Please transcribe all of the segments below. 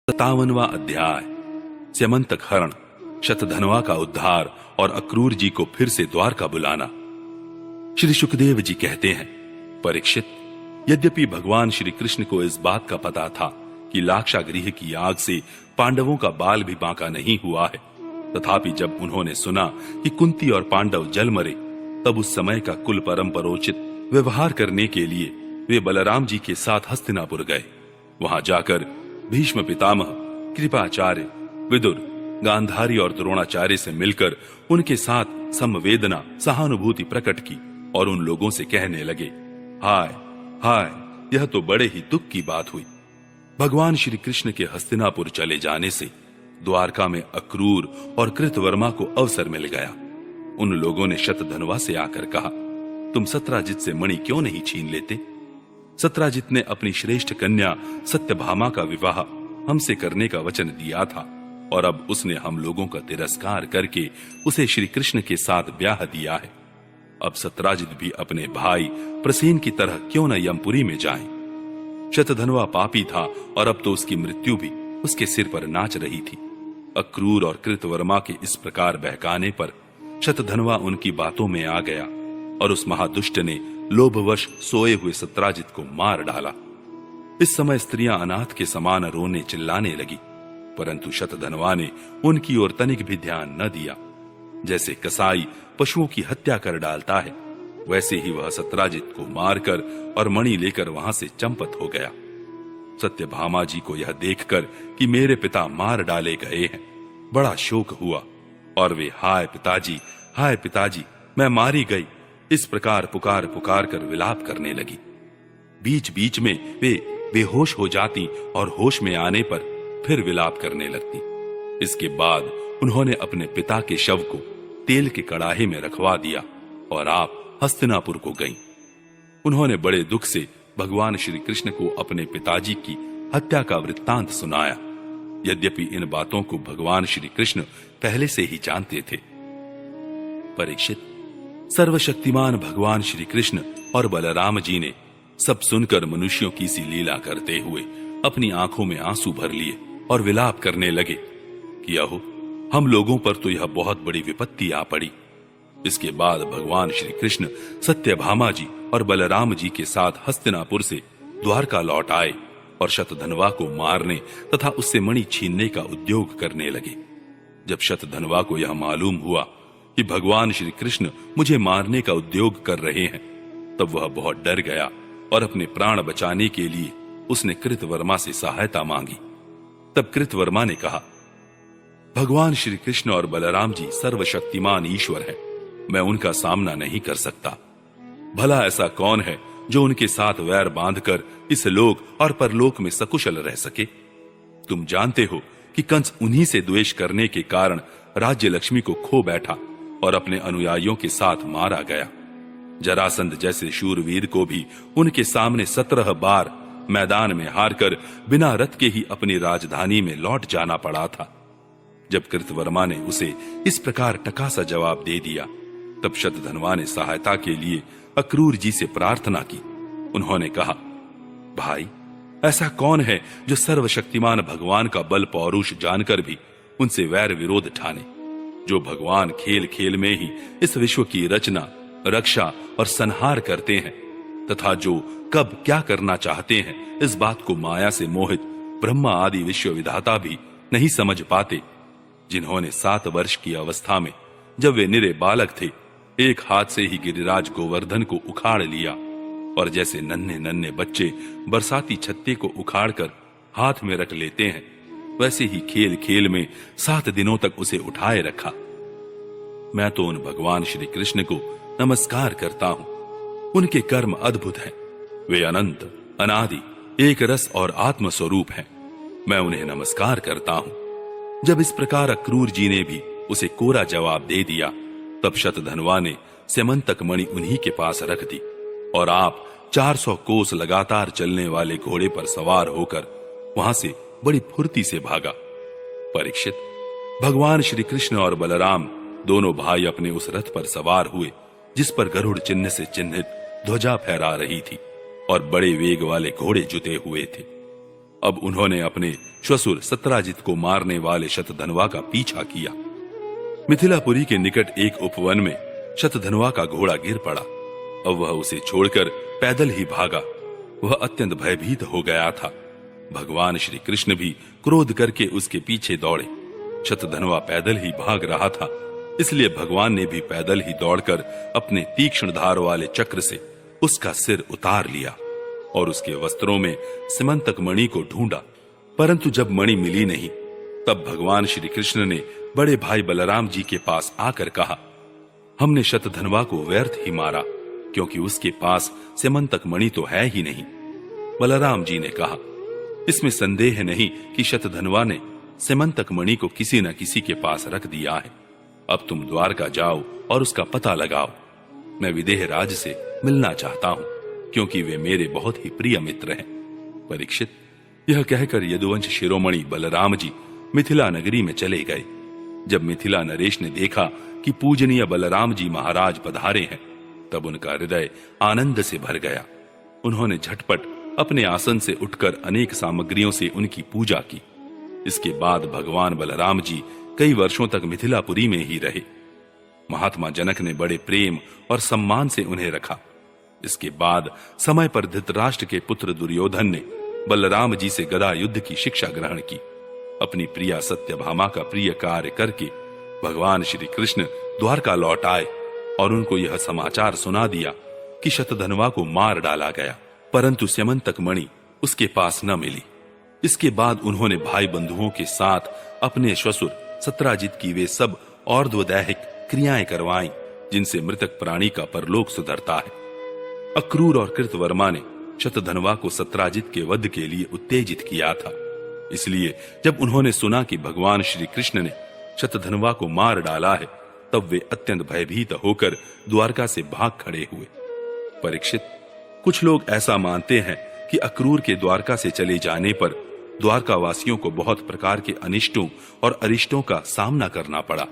57वां अध्याय। स्यमंतक हरण, शतधनवा का उद्धार और अक्रूर जी को फिर से द्वारका बुलाना। श्री सुखदेव जी कहते हैं, परीक्षित, यद्यपि भगवान श्री कृष्ण को इस बात का पता था कि लाक्षागृह की आग से पांडवों का बाल भी बांका नहीं हुआ है, तथापि जब उन्होंने सुना कि कुंती और पांडव जल मरे, तब उस समय का कुल परंपरोचित व्यवहार करने के लिए वे बलराम जी के साथ हस्तिनापुर गए। वहां जाकर भीष्म पितामह, कृपाचार्य, विदुर, गांधारी और द्रोणाचार्य से मिलकर उनके साथ संवेदना सहानुभूति प्रकट की और उन लोगों से कहने लगे, हाय हाय, यह तो बड़े ही दुख की बात हुई। भगवान श्री कृष्ण के हस्तिनापुर चले जाने से द्वारका में अक्रूर और कृतवर्मा को अवसर मिल गया। उन लोगों ने शतधनवा से आकर कहा, तुम सत्राजित से मणि क्यों नहीं छीन लेते? सत्राजित ने अपनी श्रेष्ठ कन्या सत्यभामा का विवाह हमसे करने का वचन दिया था और अब उसने हम लोगों का तिरस्कार करके उसे श्री कृष्ण के साथ ब्याह दिया है। अब सत्राजित भी अपने भाई प्रसेन की तरह क्यों न यमपुरी में जाए? शतधनवा पापी था और अब तो उसकी मृत्यु भी उसके सिर पर नाच रही थी। अक्रूर और कृतवर्मा के इस प्रकार बहकाने पर शतधनवा उनकी बातों में आ गया और उस महादुष्ट ने लोभवश सोए हुए सत्राजित को मार डाला। इस समय स्त्रियां अनाथ के समान रोने चिल्लाने लगी, परंतु शतधनवा ने उनकी ओर तनिक भी ध्यान न दिया। जैसे कसाई पशुओं की हत्या कर डालता है, वैसे ही वह सत्राजित को मारकर और मणि लेकर वहां से चंपत हो गया। सत्यभामा जी को यह देखकर कि मेरे पिता मार डाले गए हैं, बड़ा शोक हुआ और वे हाय पिताजी, मैं मारी गई, इस प्रकार पुकार पुकार कर विलाप करने लगी। बीच बीच में वे बेहोश हो जाती और होश में आने पर फिर विलाप करने लगती। इसके बाद उन्होंने अपने पिता के शव को तेल के कड़ाहे में रखवा दिया और आप हस्तिनापुर को गईं। उन्होंने बड़े दुख से भगवान श्री कृष्ण को अपने पिताजी की हत्या का वृत्तांत सुनाया। यद्यपि इन बातों को भगवान श्री कृष्ण पहले से ही जानते थे। परीक्षित, सर्वशक्तिमान भगवान श्री कृष्ण और बलराम जी ने सब सुनकर मनुष्यों की सी लीला करते हुए अपनी आंखों में आंसू भर लिए और विलाप करने लगे कि अहो, हम लोगों पर तो यह बहुत बड़ी विपत्ति आ पड़ी। इसके बाद भगवान श्री कृष्ण सत्यभामा जी और बलराम जी के साथ हस्तिनापुर से द्वारका लौट आए और शतधनवा को मारने तथा उससे मणि छीनने का उद्योग करने लगे। जब शतधनवा को यह मालूम हुआ कि भगवान श्री कृष्ण मुझे मारने का उद्योग कर रहे हैं, तब वह बहुत डर गया और अपने प्राण बचाने के लिए उसने कृतवर्मा से सहायता मांगी। तब कृतवर्मा ने कहा, भगवान श्री कृष्ण और बलराम जी सर्वशक्तिमान ईश्वर हैं, मैं उनका सामना नहीं कर सकता। भला ऐसा कौन है जो उनके साथ वैर बांधकर इस लोक और परलोक में सकुशल रह सके? तुम जानते हो कि कंस उन्हीं से द्वेष करने के कारण राज्य लक्ष्मी को खो बैठा और अपने अनुयायियों के साथ मारा गया। जरासंध जैसे शूरवीर को भी उनके सामने 17 बार मैदान में हारकर बिना रथ के ही अपनी राजधानी में लौट जाना पड़ा था। जब कृतवर्मा ने उसे इस प्रकार टका सा जवाब दे दिया, तब शतधनवा ने सहायता के लिए अक्रूर जी से प्रार्थना की। उन्होंने कहा, भाई, ऐसा कौन है जो सर्वशक्तिमान भगवान का बल पौरुष जानकर भी उनसे वैर विरोध ठाने? जो भगवान खेल खेल में ही इस विश्व की रचना, रक्षा और संहार करते हैं तथा जो कब क्या करना चाहते हैं, इस बात को माया से मोहित ब्रह्मा आदि विश्व विधाता भी नहीं समझ पाते। जिन्होंने 7 वर्ष की अवस्था में, जब वे निरे बालक थे, एक हाथ से ही गिरिराज गोवर्धन को उखाड़ लिया और जैसे नन्हे नन्हे बच्चे बरसाती छत्ते को उखाड़कर हाथ में रख लेते हैं, वैसे ही खेल खेल में 7 दिनों तक उसे उठाए रखा। मैं तो उन भगवान श्री कृष्ण को नमस्कार करता हूं। उनके कर्म अद्भुत हैं। वे अनंत, अनादि, एक रस और आत्म स्वरूप हैं। मैं उन्हें नमस्कार करता हूं। जब इस प्रकार अक्रूर जी ने भी उसे कोरा जवाब दे दिया, तब शतधनवा ने स्यमंतक मणि उन्हीं के पास रख दी और आप 400 कोस लगातार चलने वाले घोड़े पर सवार होकर वहां से बड़ी फुर्ती से भागा। परीक्षित, भगवान श्री कृष्ण और बलराम दोनों भाई अपने उस रथ पर सवार हुए जिस पर गरुड़ चिन्ह से चिन्हित ध्वजा फहरा रही थी और बड़े वेग वाले घोड़े जुते हुए थे। अब उन्होंने अपने श्वसुर सत्राजित को मारने वाले शतधनवा का पीछा किया। मिथिलापुरी के निकट एक उपवन में शतधनवा का घोड़ा गिर पड़ा। अब वह उसे छोड़कर पैदल ही भागा। वह अत्यंत भयभीत हो गया था। भगवान श्री कृष्ण भी क्रोध करके उसके पीछे दौड़े। शतधनवा पैदल ही भाग रहा था, इसलिए भगवान ने भी पैदल ही दौड़कर अपने तीक्ष्ण धार वाले चक्र से उसका सिर उतार लिया और उसके वस्त्रों में सिमंतक मणि को ढूंढा, परंतु जब मणि मिली नहीं, तब भगवान श्री कृष्ण ने बड़े भाई बलराम जी के पास आकर कहा, हमने शतधनवा को व्यर्थ ही मारा, क्योंकि उसके पास सिमंतक मणि तो है ही नहीं। बलराम जी ने कहा, इसमें संदेह नहीं कि शतधनवा ने सिमंतक मणि को किसी न किसी के पास रख दिया है। अब तुम द्वारका जाओ और उसका पता लगाओ। मैं विदेह राज से मिलना चाहता हूं, क्योंकि वे मेरे बहुत ही प्रिय मित्र हैं। परीक्षित, यह कहकर यदुवंश शिरोमणि बलराम जी मिथिला नगरी में चले गए। जब मिथिला नरेश ने देखा कि पूजनीय बलराम जी महाराज पधारे हैं, तब उनका हृदय आनंद से भर गया। उन्होंने झटपट अपने आसन से उठकर अनेक सामग्रियों से उनकी पूजा की। इसके बाद भगवान बलराम जी कई वर्षों तक मिथिलापुरी में ही रहे। महात्मा जनक ने बड़े प्रेम और सम्मान से उन्हें रखा। इसके बाद समय पर धृतराष्ट्र के पुत्र दुर्योधन ने बलराम जी से गदा युद्ध की शिक्षा ग्रहण की। अपनी प्रिया सत्यभामा का प्रिय कार्य करके भगवान श्री कृष्ण द्वारका लौट आए और उनको यह समाचार सुना दिया कि शतधनवा को मार डाला गया, परंतु स्यमंतक मणि उसके पास न मिली। इसके बाद उन्होंने भाई बंधुओं के साथ अपने श्वसुर सत्राजित की वे सब और्ध्वदैहिक क्रियाएं करवाईं, जिनसे मृतक प्राणी का परलोक सुधरता है। अक्रूर और कृतवर्मा ने शतधनवा को सत्राजित के वध के लिए उत्तेजित किया था। इसलिए जब उन्होंने सुना कि भगवान श्री कृष्ण ने शतधनवा को मार डाला है, तब वे अत्यंत भयभीत होकर द्वारका से भाग खड़े हुए। परीक्षित, कुछ लोग ऐसा मानते हैं कि अक्रूर के द्वारका से चले जाने पर द्वारका वासियों को बहुत प्रकार के अनिष्टों और अरिष्टों का सामना करना पड़ा।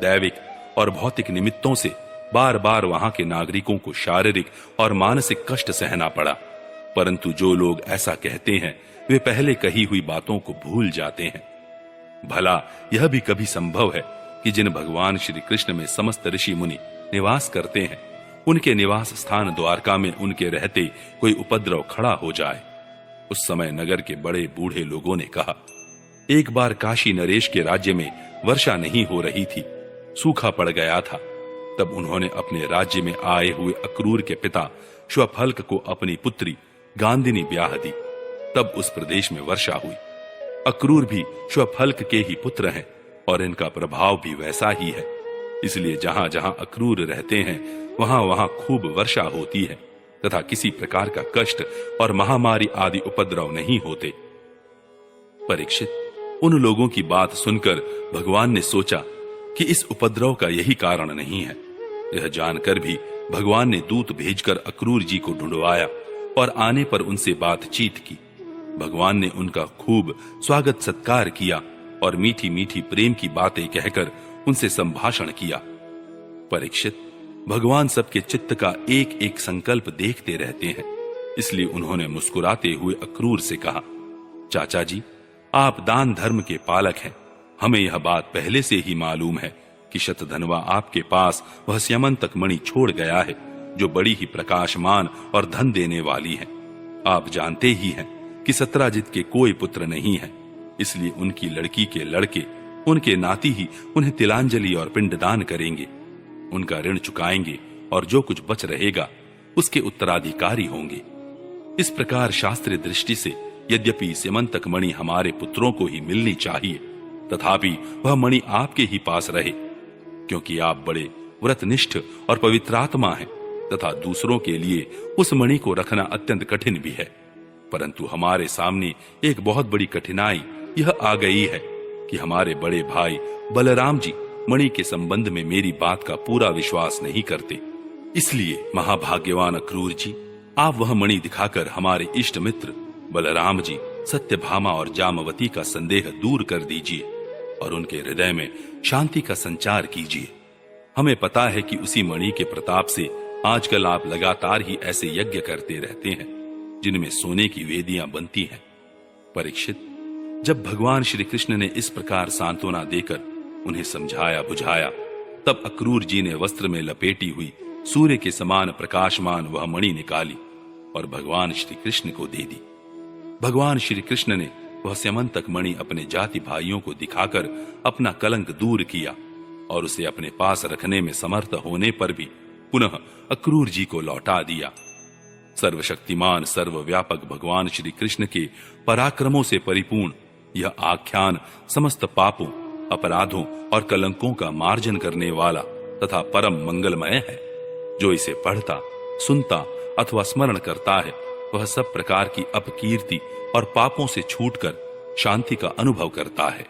दैविक और भौतिक निमित्तों से बार बार वहां के नागरिकों को शारीरिक और मानसिक कष्ट सहना पड़ा। परंतु जो लोग ऐसा कहते हैं, वे पहले कही हुई बातों को भूल जाते हैं। भला यह भी कभी संभव है कि जिन भगवान श्री कृष्ण में समस्त ऋषि मुनि निवास करते हैं, उनके निवास स्थान द्वारका में उनके रहते कोई उपद्रव खड़ा हो जाए। उस समय नगर के बड़े बूढ़े लोगों ने कहा, एक बार काशी नरेश के राज्य में वर्षा नहीं हो रही थी, सूखा पड़ गया था। तब उन्होंने अपने राज्य में आए हुए अक्रूर के पिता श्वफल्क को अपनी पुत्री गांधिनी ब्याह दी। तब उस प्रदेश में वर्षा हुई। अक्रूर भी श्वफल्क के ही पुत्र हैं और इनका प्रभाव भी वैसा ही है। इसलिए जहां जहां अक्रूर रहते हैं, वहां वहां खूब वर्षा होती है तथा किसी प्रकार का कष्ट और महामारी आदि उपद्रव नहीं होते। परीक्षित, उन लोगों की बात सुनकर भगवान ने सोचा कि इस उपद्रव का यही कारण नहीं है। यह जानकर भी भगवान ने दूत भेजकर अक्रूर जी को ढूंढवाया और आने पर उनसे बातचीत की। भगवान ने उनका खूब स्वागत सत्कार किया और मीठी मीठी प्रेम की बातें कहकर उनसे संभाषण किया। परीक्षित, भगवान सबके चित्त का एक एक संकल्प देखते रहते हैं। इसलिए उन्होंने मुस्कुराते हुए अक्रूर से कहा, चाचा जी, आप दान धर्म के पालक हैं। हमें यह बात पहले से ही मालूम है कि शतधनवा आपके पास वह स्यमंतक मणि छोड़ गया है, जो बड़ी ही प्रकाशमान और धन देने वाली है। आप जानते ही हैं कि सत्राजित के कोई पुत्र नहीं है, इसलिए उनकी लड़की के लड़के, उनके नाती ही उन्हें तिलांजलि और पिंडदान करेंगे, उनका ऋण चुकाएंगे और जो कुछ बच रहेगा उसके उत्तराधिकारी होंगे। इस प्रकार शास्त्रीय दृष्टि से यद्यपि स्यमंतक मणि हमारे पुत्रों को ही मिलनी चाहिए, तथापि वह मणि आपके ही पास रहे, क्योंकि आप बड़े व्रतनिष्ठ और पवित्रात्मा हैं तथा दूसरों के लिए उस मणि को रखना अत्यंत कठिन भी है। परंतु हमारे सामने एक बहुत बड़ी कठिनाई यह आ गई है कि हमारे बड़े भाई बलराम जी मणि के संबंध में मेरी बात का पूरा विश्वास नहीं करते। इसलिए महाभाग्यवान अक्रूर जी, आप वह मणि दिखाकर हमारे इष्ट मित्र बलराम जी, सत्यभामा और जामवती का संदेह दूर कर दीजिए और उनके हृदय में शांति का संचार कीजिए। हमें पता है कि उसी मणि के प्रताप से आजकल आप लगातार ही ऐसे यज्ञ करते रहते हैं जिनमें सोने की वेदियां बनती हैं। परीक्षित, जब भगवान श्री कृष्ण ने इस प्रकार सांत्वना देकर उन्हें समझाया बुझाया, तब अक्रूर जी ने वस्त्र में लपेटी हुई सूर्य के समान प्रकाशमान वह मणि निकाली और भगवान श्री कृष्ण को दे दी। भगवान श्री कृष्ण ने वह स्यमंतक मणि अपने जाति भाइयों को दिखाकर अपना कलंक दूर किया और उसे अपने पास रखने में समर्थ होने पर भी पुनः अक्रूर जी को लौटा दिया। सर्वशक्तिमान सर्वव्यापक भगवान श्री कृष्ण के पराक्रमों से परिपूर्ण यह आख्यान समस्त पापों, अपराधों और कलंकों का मार्जन करने वाला तथा परम मंगलमय है। जो इसे पढ़ता, सुनता अथवा स्मरण करता है, वह सब प्रकार की अपकीर्ति और पापों से छूटकर शांति का अनुभव करता है।